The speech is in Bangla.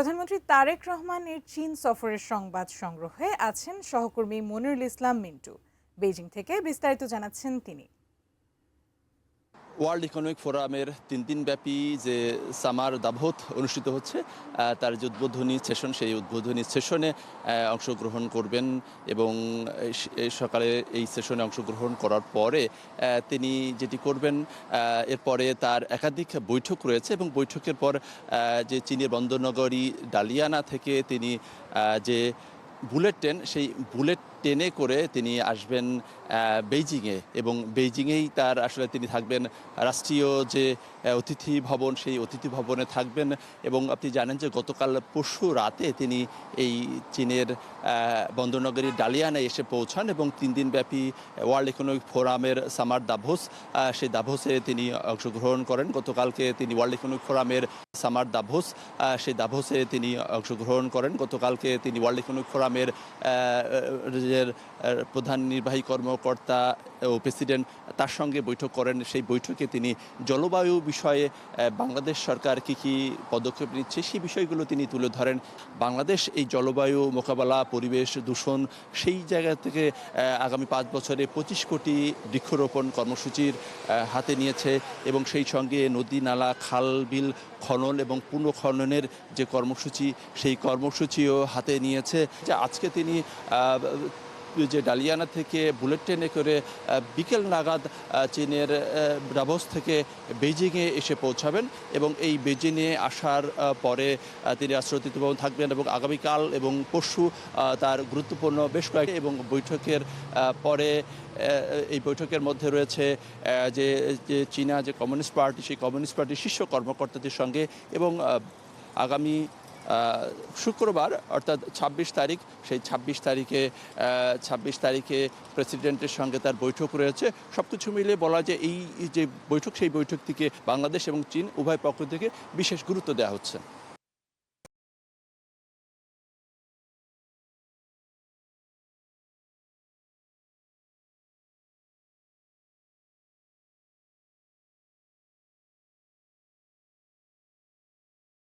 প্রধানমন্ত্রী তারেক রহমানের চীন সফরের সংবাদ সংগ্রহে আছেন সহকর্মী মনিরুল ইসলাম মিন্টু। বেইজিং থেকে বিস্তারিত জানাচ্ছেন তিনি। ওয়ার্ল্ড ইকোনমিক ফোরামের ৩ দিনব্যাপী যে সামার দাভোস অনুষ্ঠিত হচ্ছে, তার যে উদ্বোধনী সেশন, সেই উদ্বোধনী সেশনে অংশগ্রহণ করবেন এবং সকালে এই সেশনে অংশগ্রহণ করার পরে তিনি যেটি করবেন, এরপরে তার একাধিক বৈঠক রয়েছে এবং বৈঠকের পর যে চীনের বন্দরনগরী ডালিয়ানা থেকে তিনি যে বুলেট ট্রেন, সেই বুলেট ট্রেনে করে তিনি আসবেন বেইজিংয়ে এবং বেইজিংয়েই তার আসলে তিনি থাকবেন রাষ্ট্রীয় যে অতিথি ভবন, সেই অতিথি ভবনে থাকবেন। এবং আপনি জানেন যে গতকাল পরশু রাতে তিনি এই চীনের বন্দরনগরী ডালিয়ানায় এসে পৌঁছান এবং ৩ দিনব্যাপী ওয়ার্ল্ড ইকোনমিক ফোরামের সামার দাভোস, সেই দাভোসে তিনি অংশগ্রহণ করেন। গতকালকে তিনি ওয়ার্ল্ড ইকোনমিক ফোরামের সামার দাভোস, সেই দাভোসে তিনি অংশগ্রহণ করেন। গতকালকে তিনি ওয়ার্ল্ড ইকোনমিক ফোরামের প্রধান নির্বাহী কর্মকর্তা ও প্রেসিডেন্ট তার সঙ্গে বৈঠক করেন। সেই বৈঠকে তিনি জলবায়ু বিষয়ে বাংলাদেশ সরকার কী পদক্ষেপ নিচ্ছে সেই বিষয়গুলো তিনি তুলে ধরেন। বাংলাদেশ এই জলবায়ু মোকাবেলা, পরিবেশ দূষণ, সেই জায়গা থেকে আগামী 5 বছরে 25 কোটি বৃক্ষরোপণ কর্মসূচির হাতে নিয়েছে এবং সেই সঙ্গে নদী, নালা, খাল, বিল খনন এবং পুনঃখননের যে কর্মসূচি, সেই কর্মসূচিও হাতে নিয়েছে। যে আজকে তিনি যে ডালিয়ানা থেকে বুলেট ট্রেনে করে বিকেল নাগাদ চীনের দাভোস থেকে বেইজিংয়ে এসে পৌঁছাবেন এবং এই বেইজিংয়ে আসার পরে তিনি রাষ্ট্রীয় অতিথি ভবন থাকবেন এবং আগামীকাল এবং পরশু তার গুরুত্বপূর্ণ বেশ কয়েকটি এবং বৈঠকের পরে এই বৈঠকের মধ্যে রয়েছে যে চীনা যে কমিউনিস্ট পার্টি, সেই কমিউনিস্ট পার্টির শীর্ষ কর্মকর্তাদের সঙ্গে এবং আগামী শুক্রবার অর্থাৎ ২৬ তারিখ, সেই ২৬ তারিখে প্রেসিডেন্টের সঙ্গে তার বৈঠক রয়েছে। সব কিছু মিলে বলা যায় এই যে বৈঠক, সেই বৈঠক থেকে বাংলাদেশ এবং চীন উভয় পক্ষ থেকে বিশেষ গুরুত্ব দেওয়া হচ্ছে।